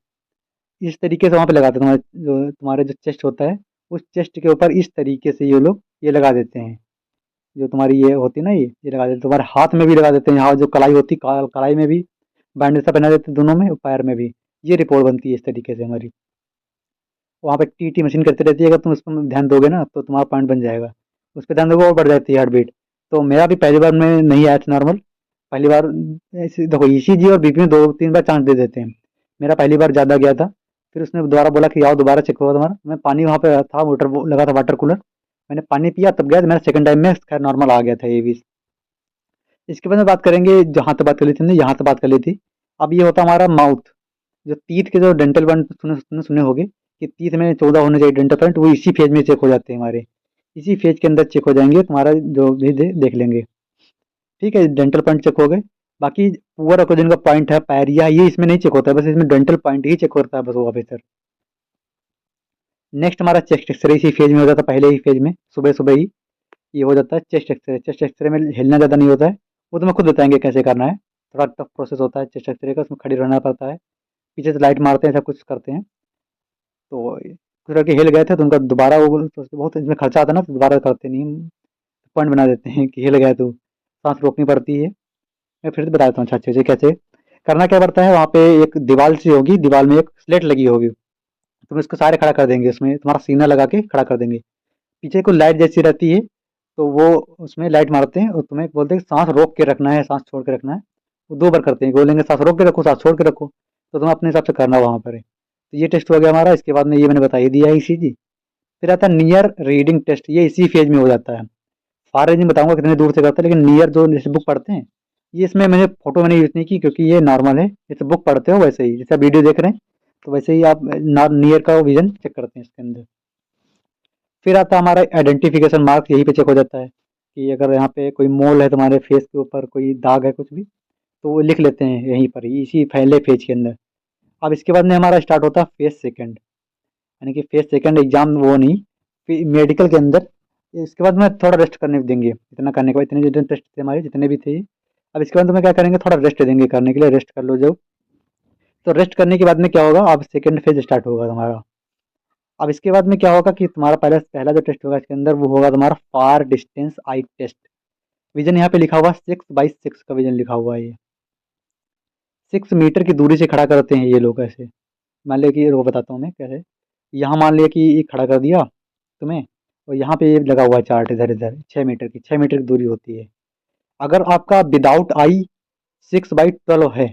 इस तरीके से वहाँ पे लगाते हैं। तुम्हारे जो चेस्ट होता है, उस चेस्ट के ऊपर इस तरीके से ये लोग ये लगा देते हैं। जो तुम्हारी ये होती है ना, ये लगा देते हैं। तुम्हारे हाथ में भी लगा देते हैं, यहाँ जो कलाई होती है कलाई में भी बैंडेज सा पहना देते हैं, दोनों में और पैर में भी। ये रिपोर्ट बनती है इस तरीके से हमारी। वहाँ पे टीटी मशीन करती रहती है, अगर तुम उस पर ध्यान दोगे ना तो तुम्हारा पॉइंट बन जाएगा। उस पर ध्यान दोगे और बढ़ जाती है हार्ट बीट। तो मेरा भी पहली बार में नहीं आया था नॉर्मल। पहली बार ऐसे देखो, ईसीजी और बीपी में 2-3 बार चांस दे देते हैं। मेरा पहली बार ज़्यादा गया था। फिर उसने दोबारा बोला कि आओ दोबारा चेक होगा तुम्हारा। मैं पानी वहाँ पे था, मोटर वो लगा था वाटर कूलर, मैंने पानी पिया तब गया, तो मेरा सेकंड टाइम में खैर नॉर्मल आ गया था ये भी। इसके बाद में बात करेंगे, जहाँ तक बात कर ली थी हमने, यहाँ तक बात कर ली थी। अब ये होता है हमारा माउथ। जो तीत के जो डेंटल पॉइंट सुने होगे कि तीत में 14 होने चाहिए डेंटल पॉइंट, वो इसी फेज में चेक हो जाते हैं हमारे। इसी फेज के अंदर चेक हो जाएंगे, तुम्हारा जो भी देख लेंगे। ठीक है, डेंटल पॉइंट चेक हो गए। बाकी पुअर ओक्लूजन का पॉइंट है, पैरिया, ये इसमें नहीं चेक होता है, बस इसमें डेंटल पॉइंट ही चेक होता है बस वो ऑफिसर। नेक्स्ट हमारा चेस्ट एक्सरे इसी फेज में हो जाता है, पहले ही फेज में सुबह सुबह ही ये हो जाता है चेस्ट एक्सरे। चेस्ट एक्सरे में हिलना ज़्यादा नहीं होता है, वो तो मैं खुद बताएंगे कैसे करना है। थोड़ा टफ प्रोसेस होता है चेस्ट एक्सरे का, उसमें खड़ी रहना पड़ता है, पीछे से लाइट मारते हैं, ऐसा कुछ करते हैं। तो कुछ लड़के हिल गए थे तो उनका दोबारा वो तो बहुत इसमें खर्चा आता है ना, तो दोबारा करते नहीं, पॉइंट बना देते हैं कि हिल गए तो सांस रोकनी पड़ती है। मैं फिर से बता देता हूँ अच्छा अच्छे से कैसे करना क्या पड़ता है। वहाँ पे एक दीवार सी होगी, दीवार में एक स्लेट लगी होगी, तुम इसको सारे खड़ा कर देंगे, उसमें तुम्हारा सीना लगा के खड़ा कर देंगे। पीछे को लाइट जैसी रहती है, तो वो उसमें लाइट मारते हैं और तुम्हें बोलते हैं कि सांस रोक के रखना है, सांस छोड़ के रखना है। वो 2 बार करते हैं, बोलेंगे सांस रोक के रखो, सांस छोड़ के रखो, तो तुम अपने हिसाब से करना वहाँ पर है। तो ये टेस्ट हो गया हमारा। इसके बाद में ये मैंने बता ही दिया है ईसीजी। फिर आता है नियर रीडिंग टेस्ट, ये इसी फेज में हो जाता है। फार रेंजिंग बताऊंगा कितने दूर से करता है, लेकिन नियर जो जैसे बुक पढ़ते हैं, ये इसमें मैंने फोटो मैंने यूज नहीं की क्योंकि ये नॉर्मल है, जैसे बुक पढ़ते हो वैसे ही, जैसे आप वीडियो देख रहे हैं तो वैसे ही आप नियर का विजन चेक करते हैं इसके अंदर। फिर आता है हमारा आइडेंटिफिकेशन मार्क, यहीं पे चेक हो जाता है कि अगर यहाँ पे कोई मोल है तुम्हारे फेस के ऊपर, कोई दाग है कुछ भी, तो वो लिख लेते हैं यहीं पर ही, इसी पहले पेज के अंदर। अब इसके बाद में हमारा स्टार्ट होता है फेज सेकंड, यानी कि फेज सेकंड एग्जाम वो नहीं, मेडिकल के अंदर। इसके बाद में थोड़ा रेस्ट करने देंगे, इतना करने के बाद, इतने जितने टेस्ट थे हमारे जितने भी थे। अब इसके बाद तुम्हें क्या करेंगे, थोड़ा रेस्ट देंगे करने के लिए, रेस्ट कर लो जो। तो रेस्ट करने के बाद में क्या होगा, अब सेकंड फेज स्टार्ट होगा तुम्हारा। अब इसके बाद में क्या होगा कि तुम्हारा पहला पहला जो टेस्ट होगा इसके अंदर, वो होगा तुम्हारा फार डिस्टेंस आई टेस्ट। विजन यहाँ पे लिखा हुआ 6x6 का विजन लिखा हुआ है। ये 6 मीटर की दूरी से खड़ा करते हैं ये लोग ऐसे। मान लिया कि वो बताता हूँ मैं कैसे। यहाँ मान लिया कि ये खड़ा कर दिया तुम्हें, और यहाँ पे ये लगा हुआ है चार्ट इधर इधर, 6 मीटर की, 6 मीटर की दूरी होती है। अगर आपका विदाउट आई 6/12 है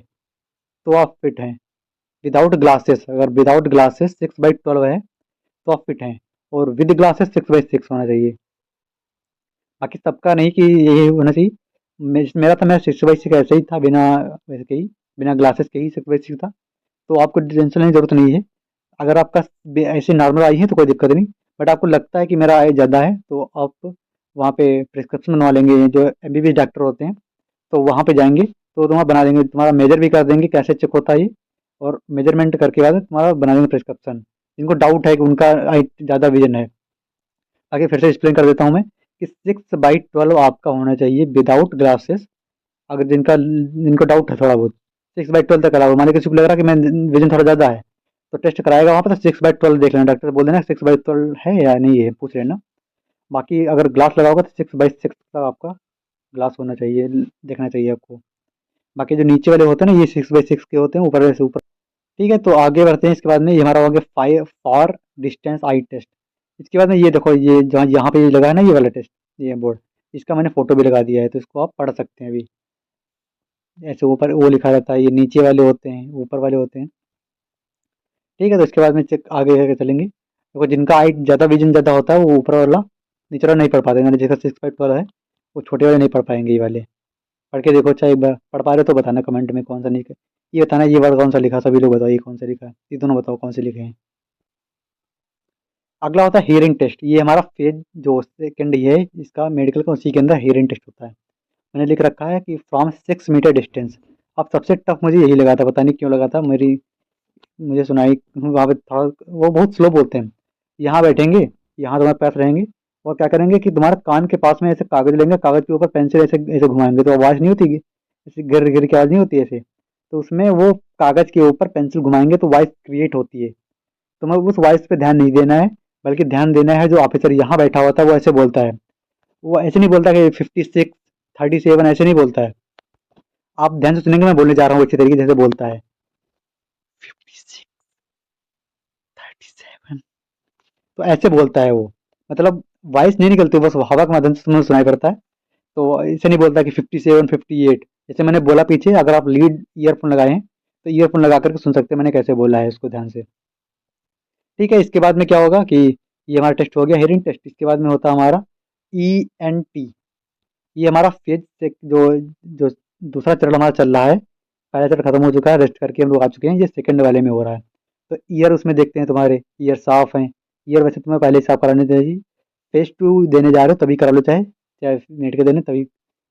तो आप फिट हैं। विदाउट ग्लासेस, अगर विदाउट ग्लासेस 6/12 है तो आप फिट हैं, और विद ग्लासेस 6/6 होना चाहिए। बाकी सबका नहीं कि यही होना चाहिए। मेरा था, मैं 6/6 ऐसे ही था, बिना वैसे के ही, बिना ग्लासेस के ही 6/6 था। तो आपको टेंशन लेने की जरूरत नहीं है। अगर आपका ऐसे नॉर्मल आई है तो कोई दिक्कत नहीं, बट आपको लगता है कि मेरा आई ज़्यादा है तो आप वहाँ पे प्रिस्क्रिप्शन बनवा लेंगे, जो एमबीबीएस डॉक्टर होते हैं, तो वहाँ पे जाएंगे तो तुम्हारा बना देंगे, तुम्हारा मेजर भी कर देंगे कैसे चेक होता है ये, और मेजरमेंट करके बाद तुम्हारा बना देंगे प्रिस्क्रिप्शन। जिनको डाउट है कि उनका आई ज़्यादा विजन है, आगे फिर से एक्सप्लेन कर देता हूँ मैं कि 6/12 आपका होना चाहिए विदाउट ग्लासेस। अगर जिनको डाउट है थोड़ा बहुत, 6/12 तक अलाउ। मान लीजिए किसी को लग रहा है कि मैं विजन थोड़ा ज़्यादा है, तो टेस्ट कराएगा वहाँ पर, तो 6/12 देख लेना, डॉक्टर बोल देना 6/12 है या नहीं है, पूछ लेना। बाकी अगर ग्लास लगा होगा तो 6/6 का आपका ग्लास होना चाहिए, देखना चाहिए आपको। बाकी जो नीचे वाले होते हैं ना, ये 6/6 के होते हैं, ऊपर वाले से ऊपर। ठीक है, तो आगे बढ़ते हैं। इसके बाद में ये हमारा हो गया five for distance eye test. इसके बाद में ये देखो, ये जहाँ यहाँ पे ये लगा है ना, ये वाला टेस्ट, ये बोर्ड, इसका मैंने फोटो भी लगा दिया है, तो इसको आप पढ़ सकते हैं अभी। ऐसे ऊपर वो लिखा रहता है, ये नीचे वाले होते हैं, ऊपर वाले होते हैं। ठीक है, तो इसके बाद में चेक आगे करके चलेंगे। देखो जिनका हाइट ज़्यादा, विजन ज़्यादा होता है, वो ऊपर वाला, नीचे वाला नहीं पढ़ पाते। मैंने जैसा 6/12 है, वो छोटे वाले नहीं पढ़ पाएंगे, ये वाले। पढ़ के देखो, चाहे एक बार पढ़ पा रहे हो तो बताना कमेंट में कौन सा नहीं है। ये बताना ये वर्ड कौन सा लिखा, सभी लोग बताओ ये कौन सा लिखा है, ये दोनों बताओ कौन से लिखे हैं। अगला होता है हियरिंग टेस्ट। ये हमारा फेज जो सेकंड ये है इसका मेडिकल का, उसी के अंदर हियरिंग टेस्ट होता है। मैंने लिख रखा है कि फ्रॉम 6 मीटर डिस्टेंस। अब सबसे टफ मुझे यही लगा था, पता नहीं क्यों लगा था। मुझे सुनाई वहाँ पे थोड़ा, वो बहुत स्लो बोलते हैं। यहाँ बैठेंगे, यहाँ तुम्हारे पैर रहेंगे, और क्या करेंगे कि तुम्हारे कान के पास में ऐसे कागज लेंगे, कागज के ऊपर पेंसिल ऐसे ऐसे घुमाएंगे, तो आवाज़ नहीं होती, ऐसे गिर गिर की आवाज़ नहीं होती ऐसे। तो उसमें वो कागज के ऊपर पेंसिल घुमाएंगे तो वॉइस क्रिएट होती है। तुम्हें उस वॉइस पे ध्यान नहीं देना है, बल्कि ध्यान देना है जो ऑफिसर यहाँ बैठा होता है वो ऐसे बोलता है। वो ऐसे नहीं बोलता कि 56, 37 ऐसे नहीं बोलता है। आप ध्यान से सुनेंगे, मैं बोलने जा रहा हूँ अच्छी तरीके से जैसे बोलता है, 56, 37, तो ऐसे बोलता है वो। मतलब वॉइस नहीं निकलती, बस हवा के माध्यम से तुम्हें सुनाई पड़ता है। तो ऐसे नहीं बोलता कि 57, 58। जैसे मैंने बोला पीछे, अगर आप लीड ईयरफोन लगाए हैं तो ईयरफोन लगा करके सुन सकते हैं मैंने कैसे बोला है, उसको ध्यान से। ठीक है, इसके बाद में क्या होगा कि ये हमारा टेस्ट हो गया हियरिंग टेस्ट। इसके बाद में होता है हमारा ENT। ये हमारा फेज से जो जो दूसरा चरण हमारा चल रहा है। पहला चरण खत्म हो चुका है, रेस्ट करके हम लोग आ चुके हैं, ये सेकंड वाले में हो रहा है। तो ईयर उसमें देखते हैं, तुम्हारे ईयर साफ हैं। ईयर वैसे तुम्हें पहले ही साफ कराने चाहिए। फेज 2 देने जा रहे हो तभी करा लो, चाहे चाहे नेट के देने तभी,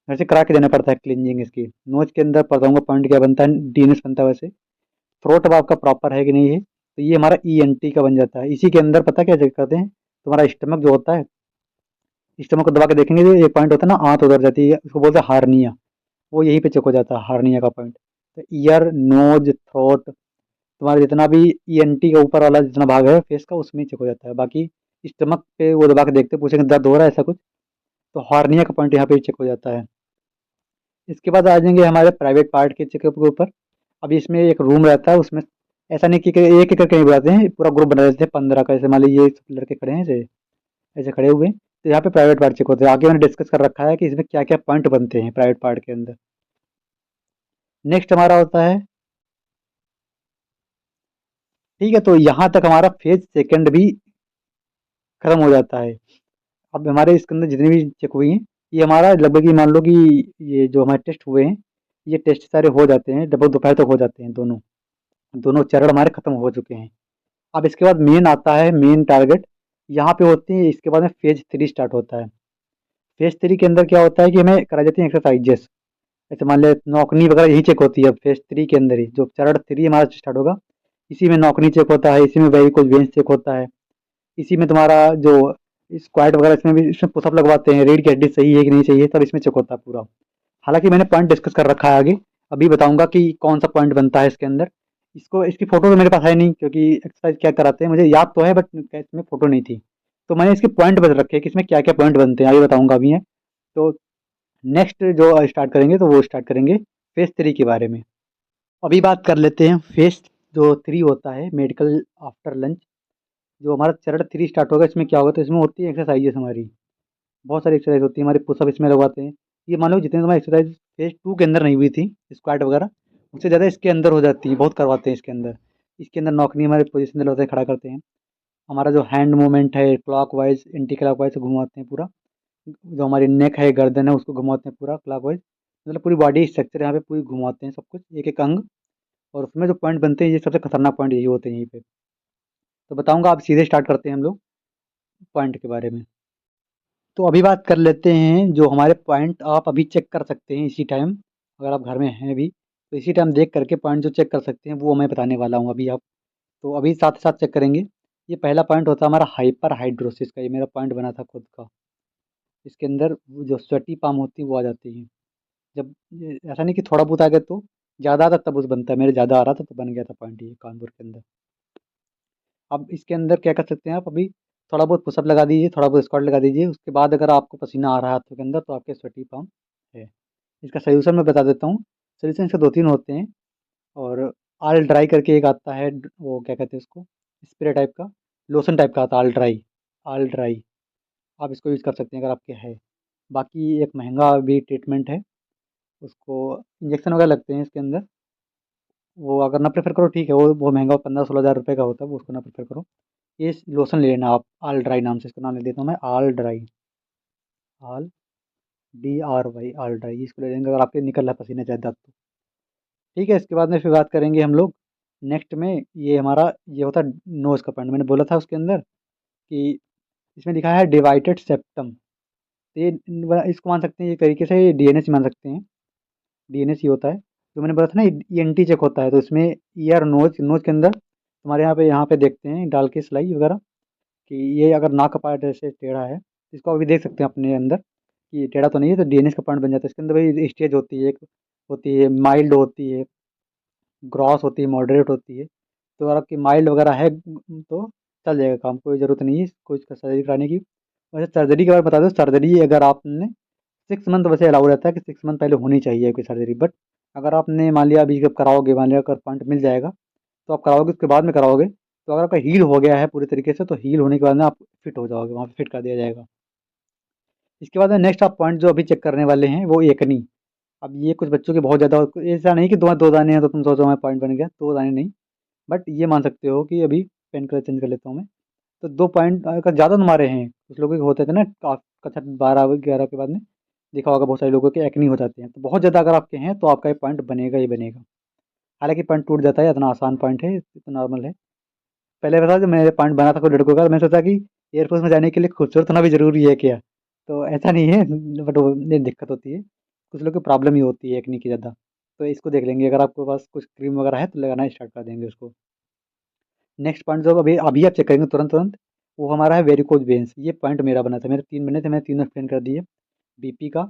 घर से करा के देना पड़ता है क्लिनजिंग इसकी। नोज के अंदर बताऊंगा पॉइंट क्या बनता है, डीएनएस बनता है वैसे। थ्रोट अब आपका प्रॉपर है कि नहीं है, तो ये हमारा ENT का बन जाता है। इसी के अंदर पता क्या चेक करते हैं, तुम्हारा स्टमक जो होता है, स्टमक को दबा के देखेंगे, जो एक पॉइंट होता है ना, आंत उधर जाती है, उसको बोलते हैं हार्निया। वो यहीं पे चेक हो जाता है, हार्निया का पॉइंट। तो ईयर, नोज, थ्रोट, तुम्हारा जितना भी ENT का ऊपर वाला जितना भाग है फेस का, उसमें चेक हो जाता है। बाकी स्टमक पे वो दबा के देखते हैं, पूछेंगे दर्द हो रहा है ऐसा कुछ, तो हार्निया का पॉइंट यहाँ पे चेक हो जाता है। इसके बाद आ जाएंगे हमारे प्राइवेट पार्ट के चेकअप के ऊपर। अभी इसमें एक रूम रहता है, उसमें ऐसा नहीं कि एक एक करके नहीं बुलाते हैं, पूरा ग्रुप बना देते हैं 15 का। जैसे मान लीजिए ये सब लड़के खड़े हैं, ऐसे ऐसे खड़े हुए हैं, तो यहाँ पे प्राइवेट पार्ट चेक होते हैं। आगे मैंने डिस्कस कर रखा है कि इसमें क्या क्या पॉइंट बनते हैं प्राइवेट पार्ट के अंदर। नेक्स्ट हमारा होता है, ठीक है, तो यहाँ तक हमारा फेज सेकंड भी खत्म हो जाता है। अब हमारे इसके अंदर जितनी भी चेक हुई हैं, ये हमारा लगभग ये मान लो कि ये जो हमारे टेस्ट हुए हैं, ये टेस्ट सारे हो जाते हैं, लगभग दोपहर तक हो जाते हैं। दोनों दोनों चरण हमारे खत्म हो चुके हैं। अब इसके बाद मेन आता है, मेन टारगेट यहाँ पे होती है। इसके बाद में फेज 3 स्टार्ट होता है। फेज 3 के अंदर क्या होता है कि हमें कराई जाती है एक्सरसाइजेस। जैसे मान ले नौकनी वगैरह यही चेक होती है। अब फेज 3 के अंदर ही जो चरण 3 हमारा स्टार्ट होगा, इसी में नौकनी चेक होता है, इसी में वेरिकोज वेन्स चेक होता है, इसी में तुम्हारा जो स्क्वाट वगैरह, इसमें भी इसमें पुशअप लगवाते हैं, रीढ़ की हड्डी सही है कि नहीं सही है, सब इसमें चेक होता है पूरा। हालांकि मैंने पॉइंट डिस्कस कर रखा है आगे, अभी बताऊंगा कि कौन सा पॉइंट बनता है इसके अंदर। इसको इसकी फोटो तो मेरे पास है नहीं, क्योंकि एक्सरसाइज क्या कराते हैं मुझे याद तो है, बट इसमें फोटो नहीं थी। तो मैंने इसके पॉइंट बता रखे हैं कि इसमें क्या क्या पॉइंट बनते हैं, आगे बताऊंगा अभी है। तो नेक्स्ट जो स्टार्ट करेंगे, तो वो स्टार्ट करेंगे फेज 3 के बारे में। अभी बात कर लेते हैं फेज 3 होता है मेडिकल आफ्टर लंच। जो हमारा चरण 3 स्टार्ट होगा, इसमें क्या होगा, तो इसमें होती है एक्सरसाइजेस हमारी। बहुत सारी एक्सरसाइज होती है हमारी, पुशअप इसमें लगवाते हैं। ये मान लो जितने तुम्हारी एक्सरसाइज फेज 2 के अंदर नहीं हुई थी, स्क्वाट वगैरह, उससे ज़्यादा इसके अंदर हो जाती है, बहुत करवाते हैं इसके अंदर। इसके अंदर नौकनी हमारे पोजीशन दिलवाते हैं, खड़ा करते हैं। हमारा जो हैंड मूवमेंट है, clock wise anti clock wise घुमाते हैं पूरा। जो हमारी नेक है, गर्दन है, उसको घुमाते हैं पूरा क्लॉक वाइज। मतलब पूरी बॉडी स्ट्रक्चर यहाँ पे पूरी घुमाते हैं, सब कुछ एक एक अंग। और उसमें जो पॉइंट बनते हैं, ये सबसे खतरनाक पॉइंट यही होते हैं यहीं पे। तो बताऊंगा, आप सीधे स्टार्ट करते हैं हम लोग पॉइंट के बारे में। तो अभी बात कर लेते हैं जो हमारे पॉइंट आप अभी चेक कर सकते हैं इसी टाइम। अगर आप घर में हैं अभी, तो इसी टाइम देख करके पॉइंट जो चेक कर सकते हैं वो मैं बताने वाला हूँ अभी आप। तो अभी साथ साथ चेक करेंगे। ये पहला पॉइंट होता है हमारा हाइपर हाइड्रोसिस का, ये मेरा पॉइंट बना था खुद का। इसके अंदर वो जो स्वेटी पाम होती है वो आ जाती है। जब ऐसा नहीं कि थोड़ा बहुत आ गया तो ज़्यादा आता तब उस बनता है, मेरे ज़्यादा आ रहा था तो बन गया था पॉइंट ये कानपुर के अंदर। अब इसके अंदर क्या कर सकते हैं आप, अभी थोड़ा बहुत पुशअप लगा दीजिए, थोड़ा बहुत स्क्वाट लगा दीजिए, उसके बाद अगर आपको पसीना आ रहा है हाथों के अंदर तो आपके स्वेटी पाम है। इसका सोल्यूशन मैं बता देता हूँ। सोल्यूशन इसके 2-3 होते हैं। और ऑल ड्राई करके एक आता है, वो क्या कहते हैं उसको, स्प्रे टाइप का, लोशन टाइप का आता है, ऑल ड्राई। ऑल ड्राई आप इसको यूज़ कर सकते हैं अगर आपके है। बाकी एक महंगा भी ट्रीटमेंट है, उसको इंजेक्शन वगैरह लगते हैं इसके अंदर, वो अगर ना प्रेफर करो ठीक है, वो महंगा 15-16 हज़ार रुपये का होता है, वो उसको ना प्रेफर करो। ये लोशन ले लेना आप, ऑल ड्राई नाम से इसका नाम ले देता हूँ मैं, all dry. All DRY, all dry, इसको ले लेंगे अगर आपके निकल रहा है पसीना ज़्यादा तो। ठीक है, इसके बाद में फिर बात करेंगे हम लोग नेक्स्ट में, ये हमारा ये होता है नोज़ का पॉइंट, मैंने बोला था उसके अंदर कि इसमें लिखा है डिवाइडेड सेप्टम। तो ये इसको मान सकते हैं, ये तरीके से DNS मान सकते हैं। DNS ही होता है जो मैंने बोला था ना, ENT चेक होता है, तो इसमें ईयर नोज नोज के अंदर तुम्हारे यहाँ पे देखते हैं डाल के सिलाई वगैरह कि ये अगर नाक का पार्ट ऐसे टेढ़ा है, इसको अभी देख सकते हैं अपने अंदर कि ये टेढ़ा तो नहीं है, तो DNS का पॉइंट बन जाता है। इसके अंदर भाई स्टेज होती है, एक होती है माइल्ड, होती है ग्रॉस, होती है मॉडरेट, होती है। तो अगर आपकी माइल्ड वगैरह है तो चल जाएगा काम, कोई ज़रूरत नहीं है कोई इसका सर्जरी कराने की। वैसे सर्जरी के बारे में बता दो, सर्जरी अगर आपने 6 मंथ वैसे अलाउ रहता है कि 6 मंथ पहले होनी चाहिए कोई सर्जरी, बट अगर आपने मान लिया अभी जब कराओगे, मान लिया अगर पॉइंट मिल जाएगा तो आप कराओगे, उसके बाद में कराओगे तो अगर आपका हील हो गया है पूरी तरीके से, तो हील होने के बाद में आप फिट हो जाओगे, वहाँ पे फिट कर दिया जाएगा। इसके बाद में नेक्स्ट आप पॉइंट जो अभी चेक करने वाले हैं वो एकनी। अब ये कुछ बच्चों के बहुत ज़्यादा, ऐसा नहीं कि दो दो दाने हैं तो तुम सोचो मैं पॉइंट बन गया, दो दाने नहीं, बट ये मान सकते हो कि अभी पेन कलर चेंज कर लेता हूँ मैं। तो 2 पॉइंट अगर ज़्यादा तुम्हारे हैं, कुछ लोगों के होते थे ना कक्षा 12-11 के बाद में, देखा होगा बहुत सारे लोगों के एक्नी हो जाते हैं, तो बहुत ज़्यादा अगर आपके हैं तो आपका ये पॉइंट बनेगा ही बनेगा। हालाँकि पॉइंट टूट जाता है, इतना आसान पॉइंट है, इतना नॉर्मल है। पहले पता जब मेरे पॉइंट बना था कोई लड़कों का, तो मैंने सोचा कि एयरफोर्स में जाने के लिए खूबसूरत होना भी ज़रूरी है क्या? तो ऐसा नहीं है, बट वो नहीं, दिक्कत होती है। कुछ लोग को प्रॉब्लम ही होती है एक्ने की ज़्यादा। तो इसको देख लेंगे, अगर आपके पास कुछ क्रीम वगैरह है तो लगाना स्टार्ट कर देंगे उसको। नेक्स्ट पॉइंट जो अभी अभी आप चेक करेंगे तुरंत-तुरंत, वो हमारा है वेरिकोज़ वेन्स। ये पॉइंट मेरा बना था, मेरे 3 बने थे, मैंने तीनों एक्सप्लेन कर दिए। बीपी का,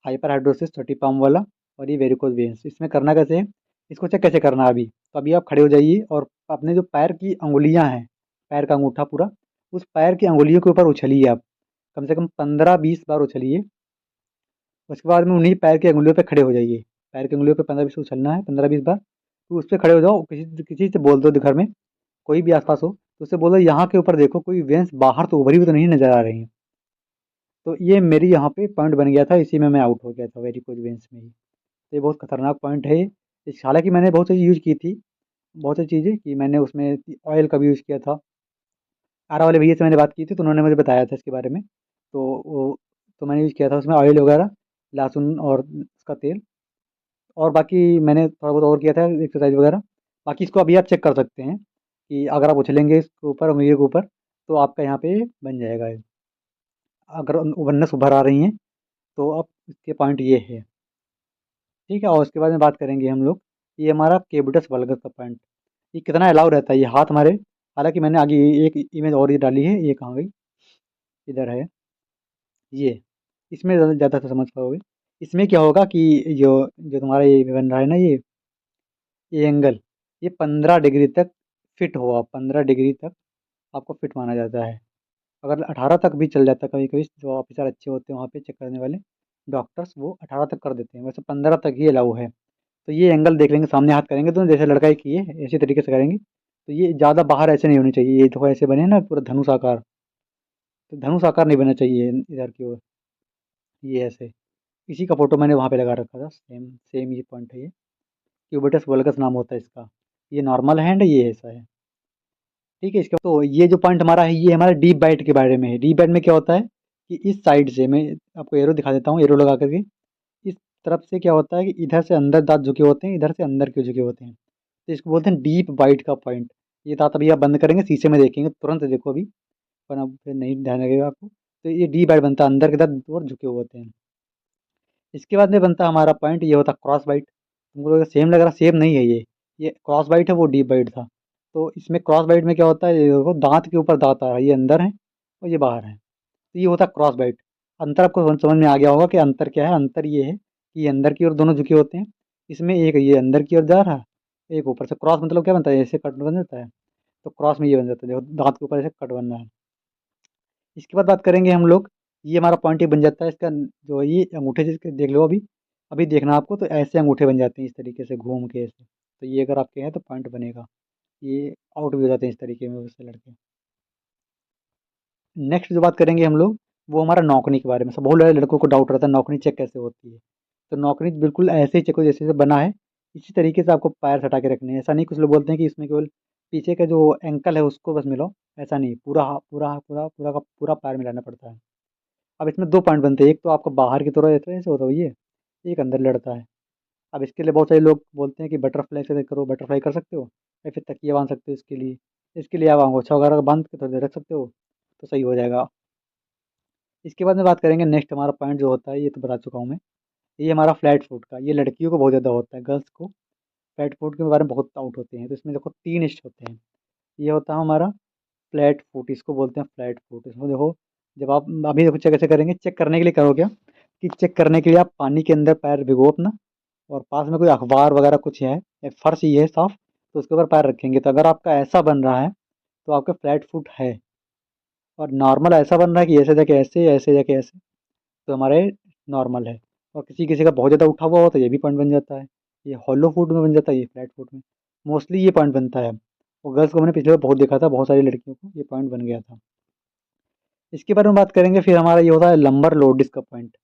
हाइपर हाइड्रोसिस, 30 पाम वाला, और ये वेरिकोज़ वेन्स। इसमें करना कैसे है, इसको चेक कैसे करना है अभी? तो अभी आप खड़े हो जाइए और अपने जो पैर की अंगुलियाँ हैं, पैर का अंगूठा पूरा, उस पैर की अंगुलियों के ऊपर उछलिए आप। कम से कम 15-20 बार उछलिए। उसके बाद में उन्हीं पैर की अंगुलियों पे खड़े हो जाइए। पैर की अंगुलियों पे 15-20 उछलना है, 15-20 बार। तो उस पे खड़े हो जाओ, किसी किसी से बोल दो घर में, कोई भी आस-पास हो, तो उससे बोलो यहाँ के ऊपर देखो कोई वेंस बाहर तो उभरी हुई तो नहीं नज़र आ रही हैं। तो ये मेरी यहाँ पे पॉइंट बन गया था, इसी में मैं आउट हो गया था वेरिकोज़ वेन्स में ही। तो ये बहुत खतरनाक पॉइंट है ये। हालाँकि मैंने बहुत सी यूज़ की थी, बहुत सी चीज़ें कि मैंने उसमें ऑयल का भी यूज़ किया था। आरा वाले भैया से मैंने बात की थी तो उन्होंने मुझे बताया था इसके बारे में। तो वो तो मैंने यूज़ किया था उसमें ऑयल वगैरह, लहसुन और उसका तेल, और बाकी मैंने थोड़ा बहुत और किया था एक्सरसाइज वगैरह। बाकी इसको अभी आप चेक कर सकते हैं कि अगर आप उछलेंगे इसके ऊपर, उंगलियों के ऊपर, तो आपका यहाँ पे बन जाएगा ये। अगर वनस उभर आ रही हैं तो आप, इसके पॉइंट ये है। ठीक है, और उसके बाद में बात करेंगे हम लोग, ये हमारा केबिटस वल्गस का पॉइंट, ये कितना अलाउ रहता है, ये हाथ हमारे, हालांकि मैंने आगे एक इमेज और ये डाली है, ये कहाँ गई, इधर है ये, इसमें ज़्यादा से समझ पाओगे। इसमें क्या होगा कि जो जो तुम्हारा ये बन रहा है ना, ये एंगल, ये 15 डिग्री तक फिट होगा, 15 डिग्री तक आपको फिट माना जाता है। अगर 18 तक भी चल जाता है, कभी कभी जो ऑफिसर अच्छे होते हैं वहाँ पे चेक करने वाले डॉक्टर्स, वो 18 तक कर देते हैं, वैसे 15 तक ही अलाउ है। तो ये एंगल देख लेंगे, सामने हाथ करेंगे तो जैसे लड़का ही किए इसी तरीके से करेंगे, तो ये ज़्यादा बाहर ऐसे नहीं होनी चाहिए, ये तो ऐसे बने ना पूरा धनुष आकार, तो धनुष आकार नहीं बनना चाहिए इधर की ओर, ये ऐसे। इसी का फोटो मैंने वहाँ पे लगा रखा था, सेम सेम ये पॉइंट है ये, क्यूबिटस वल्गस नाम होता है इसका। ये नॉर्मल हैंड है, ये ऐसा है। ठीक है, इसका तो ये जो पॉइंट हमारा है, ये हमारा डीप बाइट के बारे में है। डीप बाइट में क्या होता है कि इस साइड से, मैं आपको एरो दिखा देता हूँ, एरो लगा करके, इस तरफ से क्या होता है कि इधर से अंदर दांत झुके होते हैं, इधर से अंदर के झुके होते हैं, तो इसको बोलते हैं डीप बाइट का पॉइंट। ये दांत अभी आप बंद करेंगे, शीशे में देखेंगे तुरंत देखो अभी, वरना फिर नहीं ध्यान लगेगा आपको। तो ये डीप बाइट बनता है, अंदर के दांत और झुके हुए होते हैं। इसके बाद में बनता है हमारा पॉइंट, ये होता है क्रॉस बाइट। तुमको सेम लग रहा, सेम नहीं है ये क्रॉस बाइट है, वो डीप बाइट था। तो इसमें क्रॉस बाइट में क्या होता है, ये देखो दाँत के ऊपर दाँत आ रहा है, ये अंदर है और ये बाहर है। तो ये होता है क्रॉस बाइट। अंतर आपको समझ में आ गया होगा कि अंतर क्या है? अंतर ये है कि ये अंदर की ओर दोनों झुके होते हैं। इसमें एक ये अंदर की ओर जा रहा है, एक ऊपर से। क्रॉस मतलब क्या बनता है? ऐसे कट बन जाता है। तो क्रॉस में ये बन जाता है, देखो दाँत के ऊपर ऐसे कट बन रहा है। इसके बाद बात करेंगे हम लोग, ये हमारा पॉइंट एक बन जाता है। इसका जो है ये अंगूठे जिसके देख लो अभी, अभी देखना आपको, तो ऐसे अंगूठे बन जाते हैं इस तरीके से घूम के ऐसे। तो ये अगर आपके हैं तो पॉइंट बनेगा। ये आउट भी हो जाते हैं इस तरीके में वैसे लड़के। नेक्स्ट जो बात करेंगे हम लोग, वो हमारा नौकनी के बारे में। सब बहुत सारे लड़कों को डाउट रहता है नौकनी चेक कैसे होती है। तो नौकनी बिल्कुल ऐसे ही चेक हो जैसे जैसे बना है, इसी तरीके से आपको पैर सटा के रखने हैं। ऐसा नहीं कुछ लोग बोलते हैं कि इसमें केवल पीछे का जो एंकल है उसको बस मिलाओ, ऐसा नहीं, पूरा पूरा पूरा पूरा का पूरा पैर मिलाना पड़ता है। अब इसमें दो पॉइंट बनते हैं, एक तो आपका बाहर की तरह ऐसे होता है ये, एक अंदर लड़ता है। अब इसके लिए बहुत सारे लोग बोलते हैं कि बटरफ्लाई से करो, बटरफ्लाई कर सकते हो, या फिर तकिया बांध सकते हो इसके लिए आप अंगोछा वगैरह बांध के थोड़ी देर रख सकते हो, तो सही हो जाएगा। इसके बाद में बात करेंगे नेक्स्ट हमारा पॉइंट जो होता है, ये तो बता चुका हूँ मैं, ये हमारा फ्लैट फुट का। ये लड़कियों को बहुत ज़्यादा होता है, गर्ल्स को फ्लैट फुट के बारे में बहुत डाउट होते हैं। तो इसमें देखो तीन इष्ट होते हैं। ये होता है हमारा फ्लैट फुट, इसको बोलते हैं फ्लैट फुट। इसमें देखो, जब आप अभी देखो चेक कैसे करेंगे, चेक करने के लिए करो क्या, कि चेक करने के लिए आप पानी के अंदर पैर भिगो अपना, और पास में कोई अखबार वगैरह कुछ है या फर्श ही है साफ, तो उसके ऊपर पैर रखेंगे। तो अगर आपका ऐसा बन रहा है तो आपका फ्लैट फुट है, और नॉर्मल ऐसा बन रहा है कि ऐसे जाके ऐसे, ऐसे जाके ऐसे, तो हमारे नॉर्मल है। और किसी किसी का बहुत ज़्यादा उठा हुआ हो तो ये भी पॉइंट बन जाता है। ये हॉलो फुट में बन जाता है, ये फ्लैट फुट में। मोस्टली ये पॉइंट बनता है। और गर्ल्स को मैंने पिछले बार बहुत देखा था, बहुत सारी लड़कियों को ये पॉइंट बन गया था। इसके बारे में बात करेंगे फिर, हमारा ये होता है लंबर लोडिस का पॉइंट।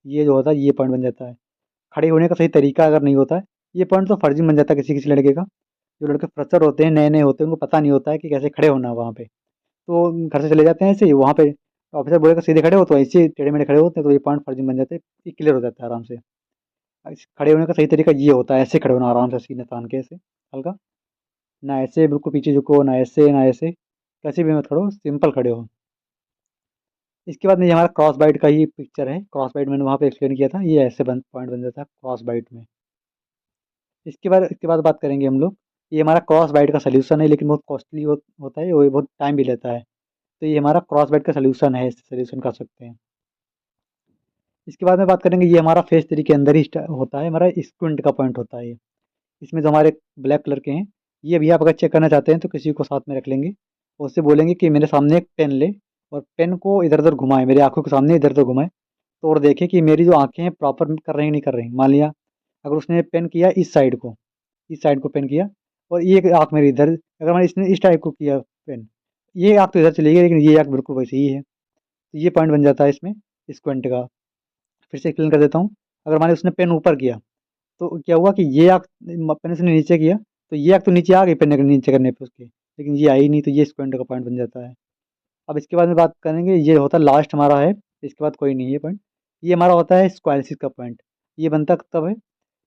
ये जो होता है ये पॉइंट बन जाता है। खड़े होने का सही तरीका अगर नहीं होता है, ये पॉइंट तो फर्जी बन जाता है किसी किसी लड़के का। जो लड़के फ्रेशर होते हैं, नए नए होते हैं, उनको पता नहीं होता है कि कैसे खड़े होना है वहाँ पे। तो घर से चले जाते हैं ऐसे ही, वहाँ पे ऑफिसर बोलेगा सीधे खड़े हो, तो ऐसे ही टेढ़े मेढ़े खड़े होते हैं, तो ये पॉइंट फर्जी बन जाते हैं। ये क्लियर हो जाता है आराम से। खड़े होने का सही तरीका ये होता है, ऐसे खड़े होना आराम से, सीने तान के ऐसे हल्का, ना ऐसे बिल्कुल पीछे झुको, ना ऐसे ना ऐसे, कैसे भी मत खड़ो, सिंपल खड़े हो। इसके बाद में ये हमारा क्रॉस बाइट का ही पिक्चर है। क्रॉस बाइट मैंने वहाँ पे एक्सप्लेन किया था, ये ऐसे बन पॉइंट बन जाता है क्रॉस बाइट में। इसके बाद बात करेंगे हम लोग, ये हमारा क्रॉस बाइट का सोल्यूशन है, लेकिन बहुत कॉस्टली होता है, वो बहुत टाइम भी लेता है। तो ये हमारा क्रॉस बाइट का सोल्यूशन है, सोल्यूशन कर सकते हैं। इसके बाद में बात करेंगे, ये हमारा फेस थ्री के अंदर ही होता है, हमारा स्क्विंट का पॉइंट होता है ये। इसमें जो हमारे ब्लैक कलर के हैं, ये भी आप अगर चेक करना चाहते हैं तो किसी को साथ में रख लेंगे, और उससे बोलेंगे कि मेरे सामने एक पेन ले, और पेन को इधर उधर घुमाए, मेरी आंखों के सामने इधर उधर घुमाए, तो और देखे कि मेरी जो आंखें हैं प्रॉपर कर रही नहीं कर रही। मान लिया अगर उसने पेन किया इस साइड को पेन किया, और ये आंख मेरी इधर, अगर मैंने इसने इस टाइप को किया पेन, ये आंख तो इधर चली गई, लेकिन ये आंख बिल्कुल वैसे ही है। तो ये पॉइंट बन जाता है इसमें स्क्विंट का। फिर से एक्सप्लेन कर देता हूँ। अगर मान लिया उसने पेन ऊपर किया, तो क्या हुआ कि ये आँख पेन उसने नीचे किया, तो ये आँख तो नीचे आ गई पेन के नीचे करने पे उसके, लेकिन ये आई नहीं, तो ये स्क्वेंट का पॉइंट बन जाता है। अब इसके बाद में बात करेंगे, ये होता है लास्ट हमारा है, इसके बाद कोई नहीं है पॉइंट। ये हमारा होता है स्क्वालिसिस का पॉइंट। ये बनता तब है,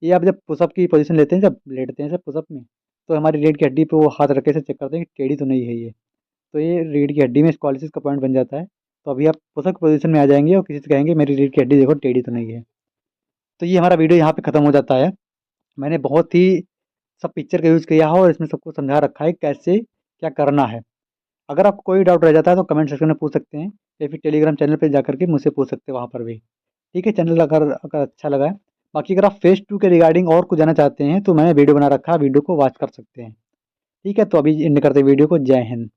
ये आप जब पुशअप की पोजीशन लेते हैं, जब लेटते हैं जब पुशअप में, तो हमारी रीढ़ की हड्डी पे वो हाथ रखे से चेक करते हैं कि टेढ़ी तो नहीं है ये। तो ये रीढ़ की हड्डी में स्क्वालिसिस का पॉइंट बन जाता है। तो अभी आप पुशअप पोजीशन में आ जाएंगे और किसी से कहेंगे मेरी रीढ़ की हड्डी देखो टेढ़ी तो नहीं है। तो ये हमारा वीडियो यहाँ पे खत्म हो जाता है। मैंने बहुत ही सब पिक्चर का यूज़ किया है, और इसमें सबको समझा रखा है कैसे क्या करना है। अगर आपको कोई डाउट रह जाता है तो कमेंट सेक्शन में पूछ सकते हैं, या फिर टेलीग्राम चैनल पे जाकर के मुझसे पूछ सकते हैं वहाँ पर भी। ठीक है, चैनल अगर अच्छा लगा है। बाकी अगर आप फेज़ 2 के रिगार्डिंग और कुछ जानना चाहते हैं तो मैंने वीडियो बना रखा है, वीडियो को वॉच कर सकते हैं। ठीक है, तो अभी एंड करते हैं वीडियो को। जय हिंद।